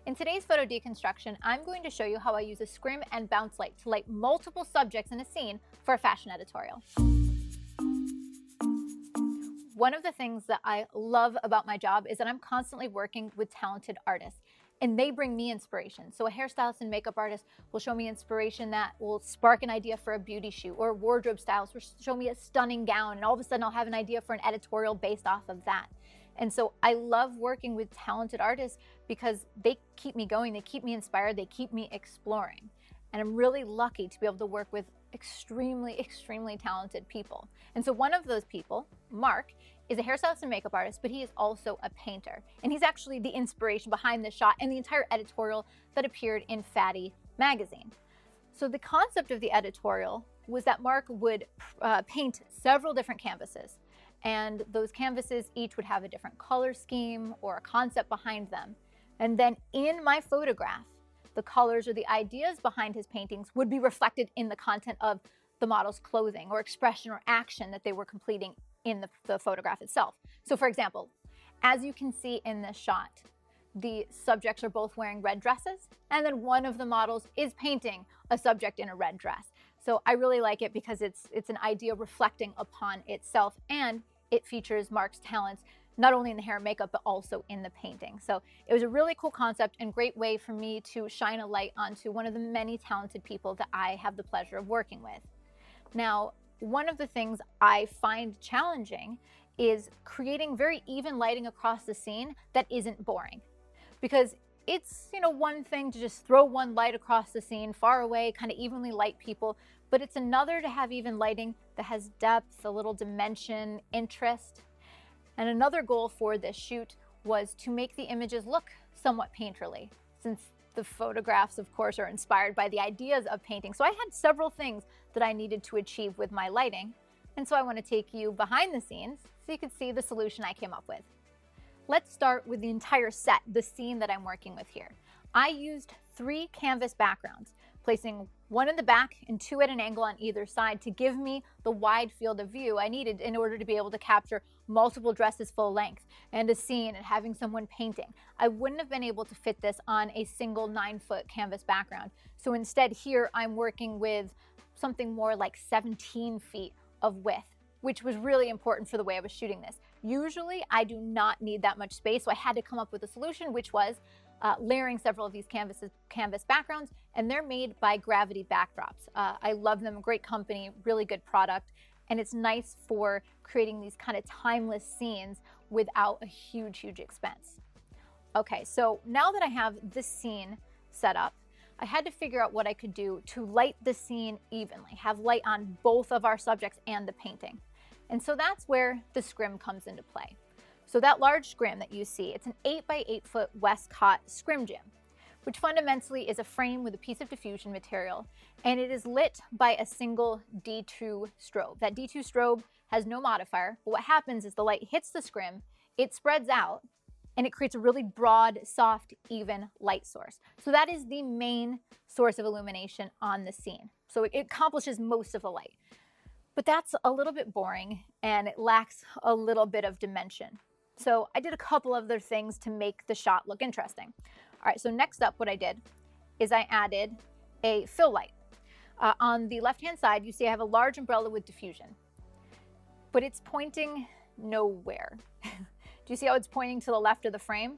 In today's photo deconstruction, I'm going to show you how I use a scrim and bounce light to light multiple subjects in a scene for a fashion editorial. One of the things that I love about my job is that I'm constantly working with talented artists, and they bring me inspiration. So a hairstylist and makeup artist will show me inspiration that will spark an idea for a beauty shoot, or a wardrobe stylist will show me a stunning gown, and all of a sudden I'll have an idea for an editorial based off of that. And so I love working with talented artists because they keep me going, they keep me inspired, they keep me exploring. And I'm really lucky to be able to work with extremely talented people. And so one of those people, Mark, is a hairstylist and makeup artist, but he is also a painter. And he's actually the inspiration behind this shot and the entire editorial that appeared in Fatty magazine. So the concept of the editorial was that Mark would paint several different canvases. And those canvases each would have a different color scheme or a concept behind them. And then in my photograph, the colors or the ideas behind his paintings would be reflected in the content of the model's clothing or expression or action that they were completing in the photograph itself. So for example, as you can see in this shot, the subjects are both wearing red dresses, and then one of the models is painting a subject in a red dress. So I really like it because it's an idea reflecting upon itself, and it features Mark's talents not only in the hair and makeup, but also in the painting. So it was a really cool concept and great way for me to shine a light onto one of the many talented people that I have the pleasure of working with. Now, one of the things I find challenging is creating very even lighting across the scene that isn't boring. Because it's, one thing to just throw one light across the scene far away, kind of evenly light people, but it's another to have even lighting that has depth, a little dimension, interest. And another goal for this shoot was to make the images look somewhat painterly, since the photographs, of course, are inspired by the ideas of painting. So I had several things that I needed to achieve with my lighting. And so I want to take you behind the scenes so you can see the solution I came up with. Let's start with the entire set, the scene that I'm working with here. I used 3 canvas backgrounds, placing one in the back and 2 at an angle on either side to give me the wide field of view I needed in order to be able to capture multiple dresses full length and a scene and having someone painting. I wouldn't have been able to fit this on a single 9-foot canvas background. So instead here I'm working with something more like 17 feet of width, which was really important for the way I was shooting this. Usually I do not need that much space, so I had to come up with a solution, which was layering several of these canvas backgrounds, and they're made by Gravity Backdrops. I love them, great company, really good product, and it's nice for creating these kind of timeless scenes without a huge expense. Okay, so now that I have this scene set up, I had to figure out what I could do to light the scene evenly, have light on both of our subjects and the painting. And so that's where the scrim comes into play. So that large scrim that you see, it's an 8 by 8 foot Westcott Scrim Jim, which fundamentally is a frame with a piece of diffusion material, and it is lit by a single D2 strobe. That D2 strobe has no modifier, but what happens is the light hits the scrim, it spreads out, and it creates a really broad, soft, even light source. So that is the main source of illumination on the scene. So it accomplishes most of the light. But that's a little bit boring, and it lacks a little bit of dimension. So I did a couple other things to make the shot look interesting. All right, so next up what I did is I added a fill light. On the left-hand side, you see I have a large umbrella with diffusion, but it's pointing nowhere. Do you see how it's pointing to the left of the frame?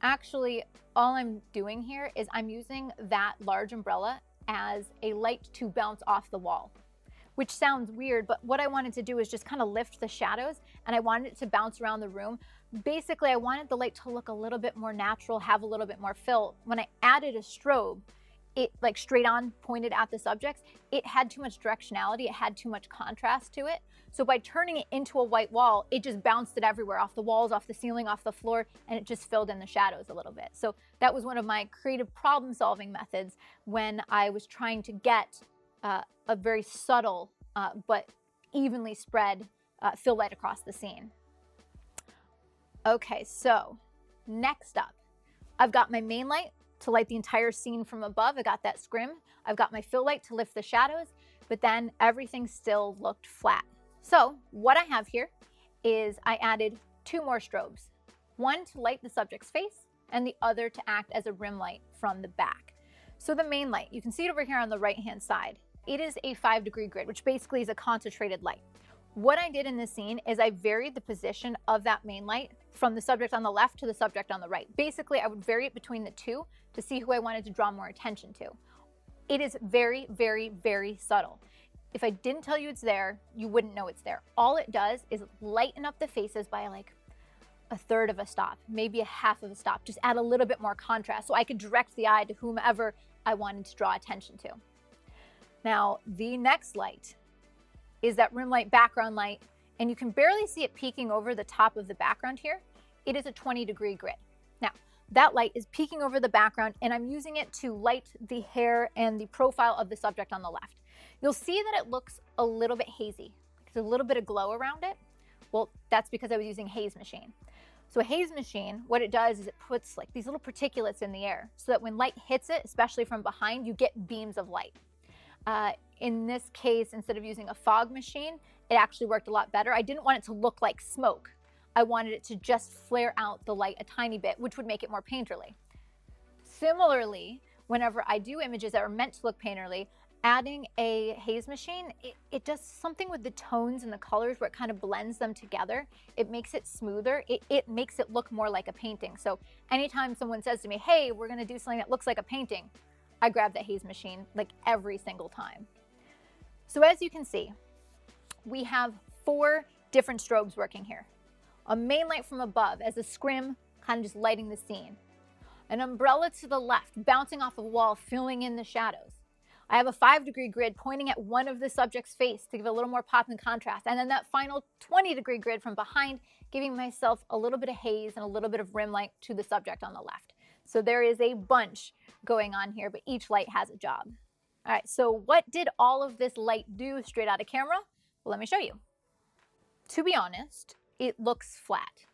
Actually, all I'm doing here is I'm using that large umbrella as a light to bounce off the wall, which sounds weird, but what I wanted to do is just kind of lift the shadows, and I wanted it to bounce around the room. Basically, I wanted the light to look a little bit more natural, have a little bit more fill. When I added a strobe, it like straight on pointed at the subjects, it had too much directionality, it had too much contrast to it. So by turning it into a white wall, it just bounced it everywhere, off the walls, off the ceiling, off the floor, and it just filled in the shadows a little bit. So that was one of my creative problem-solving methods when I was trying to get a very subtle but evenly spread fill light across the scene. Okay, so next up, I've got my main light to light the entire scene from above. I got that scrim. I've got my fill light to lift the shadows, but then everything still looked flat. So what I have here is I added 2 more strobes, one to light the subject's face and the other to act as a rim light from the back. So the main light, you can see it over here on the right-hand side. It is a 5-degree grid, which basically is a concentrated light. What I did in this scene is I varied the position of that main light from the subject on the left to the subject on the right. Basically, I would vary it between the two to see who I wanted to draw more attention to. It is very, very, very subtle. If I didn't tell you it's there, you wouldn't know it's there. All it does is lighten up the faces by like a third of a stop, maybe a half of a stop, just add a little bit more contrast so I could direct the eye to whomever I wanted to draw attention to. Now, the next light is that rim light background light, and you can barely see it peeking over the top of the background here. It is a 20-degree grid. Now, that light is peeking over the background, and I'm using it to light the hair and the profile of the subject on the left. You'll see that it looks a little bit hazy. There's a little bit of glow around it. Well, that's because I was using haze machine. So a haze machine, what it does is it puts like these little particulates in the air so that when light hits it, especially from behind, you get beams of light. In this case, instead of using a fog machine, it actually worked a lot better. I didn't want it to look like smoke. I wanted it to just flare out the light a tiny bit, which would make it more painterly. Similarly, whenever I do images that are meant to look painterly, adding a haze machine, it does something with the tones and the colors where it kind of blends them together. It makes it smoother. It makes it look more like a painting. So anytime someone says to me, hey, we're gonna do something that looks like a painting, I grab that haze machine like every single time. So as you can see, we have 4 different strobes working here. A main light from above as a scrim, kind of just lighting the scene. An umbrella to the left, bouncing off a wall, filling in the shadows. I have a 5-degree grid pointing at one of the subject's face to give a little more pop and contrast. And then that final 20-degree grid from behind, giving myself a little bit of haze and a little bit of rim light to the subject on the left. So there is a bunch going on here, but each light has a job. All right, so what did all of this light do straight out of camera? Well, let me show you. To be honest, it looks flat,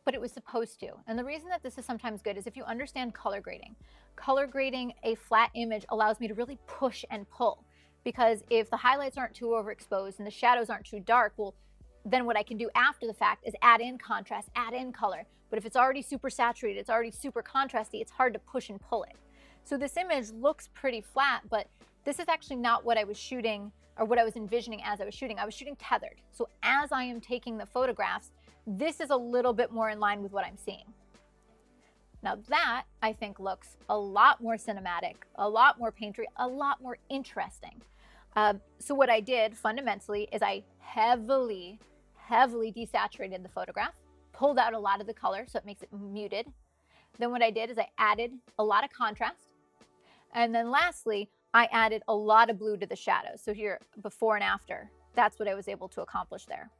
but it was supposed to. And the reason that this is sometimes good is if you understand color grading. Color grading a flat image allows me to really push and pull, because if the highlights aren't too overexposed and the shadows aren't too dark, well, then what I can do after the fact is add in contrast, add in color. But if it's already super saturated, it's already super contrasty, it's hard to push and pull it. So this image looks pretty flat, but this is actually not what I was shooting or what I was envisioning as I was shooting. I was shooting tethered. So as I am taking the photographs, this is a little bit more in line with what I'm seeing. Now that, I think, looks a lot more cinematic, a lot more painterly, a lot more interesting. So what I did fundamentally is I heavily desaturated the photograph, pulled out a lot of the color so it makes it muted. Then what I did is I added a lot of contrast. And then lastly, I added a lot of blue to the shadows. So here, before and after, that's what I was able to accomplish there.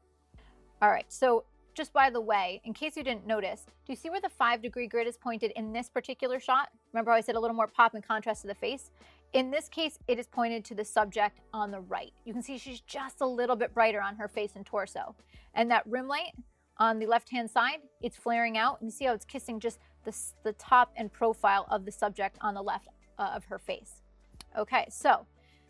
All right, so just by the way, in case you didn't notice, do you see where the 5-degree grid is pointed in this particular shot? Remember how I said a little more pop and contrast to the face? In this case, it is pointed to the subject on the right. You can see she's just a little bit brighter on her face and torso. And that rim light on the left-hand side, it's flaring out. And you see how it's kissing just the top and profile of the subject on the left of her face. Okay, so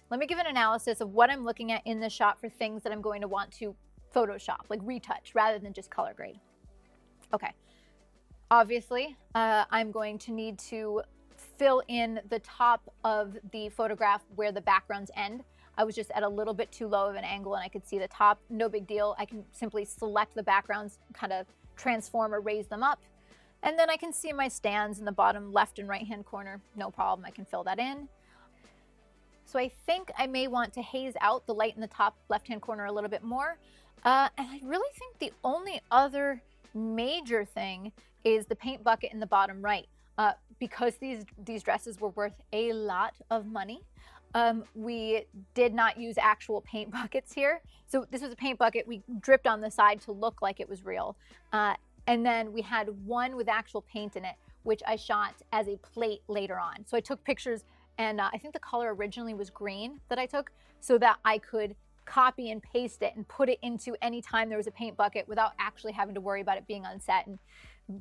let me give an analysis of what I'm looking at in this shot for things that I'm going to want to Photoshop, like retouch, rather than just color grade. Okay, obviously, I'm going to need to fill in the top of the photograph where the backgrounds end. I was just at a little bit too low of an angle and I could see the top. No big deal. I can simply select the backgrounds, kind of transform or raise them up. And then I can see my stands in the bottom left and right hand corner. No problem, I can fill that in. So I think I may want to haze out the light in the top left hand corner a little bit more. And I really think the only other major thing is the paint bucket in the bottom right. Because these dresses were worth a lot of money, we did not use actual paint buckets here. So this was a paint bucket we dripped on the side to look like it was real. And then we had one with actual paint in it, which I shot as a plate later on. So I took pictures, and I think the color originally was green that I took, so that I could copy and paste it and put it into any time there was a paint bucket without actually having to worry about it being on set and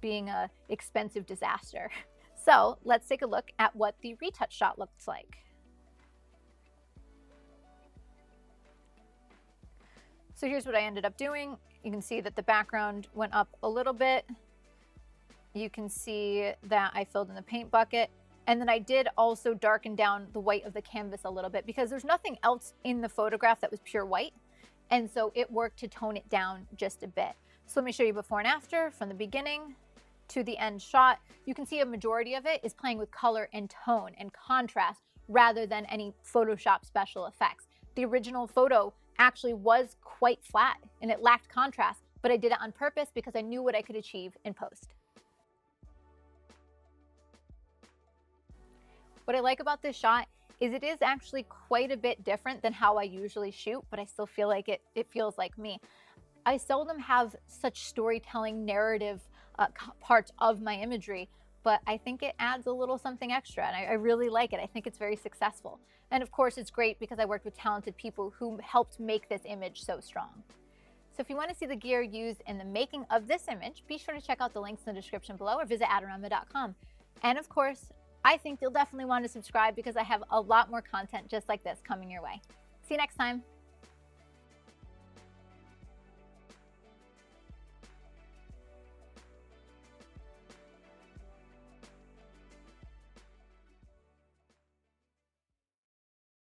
being an expensive disaster. So let's take a look at what the retouch shot looks like. So here's what I ended up doing. You can see that the background went up a little bit. You can see that I filled in the paint bucket. And then I did also darken down the white of the canvas a little bit because there's nothing else in the photograph that was pure white. And so it worked to tone it down just a bit. So let me show you before and after from the beginning to the end shot. You can see a majority of it is playing with color and tone and contrast rather than any Photoshop special effects. The original photo actually was quite flat and it lacked contrast, but I did it on purpose because I knew what I could achieve in post. What I like about this shot is it is actually quite a bit different than how I usually shoot, but I still feel like it feels like me. I seldom have such storytelling narrative parts of my imagery, but I think it adds a little something extra, and I really like it. I think it's very successful. And of course, it's great because I worked with talented people who helped make this image so strong. So if you want to see the gear used in the making of this image, be sure to check out the links in the description below or visit adorama.com. And of course, I think you'll definitely want to subscribe because I have a lot more content just like this coming your way. See you next time.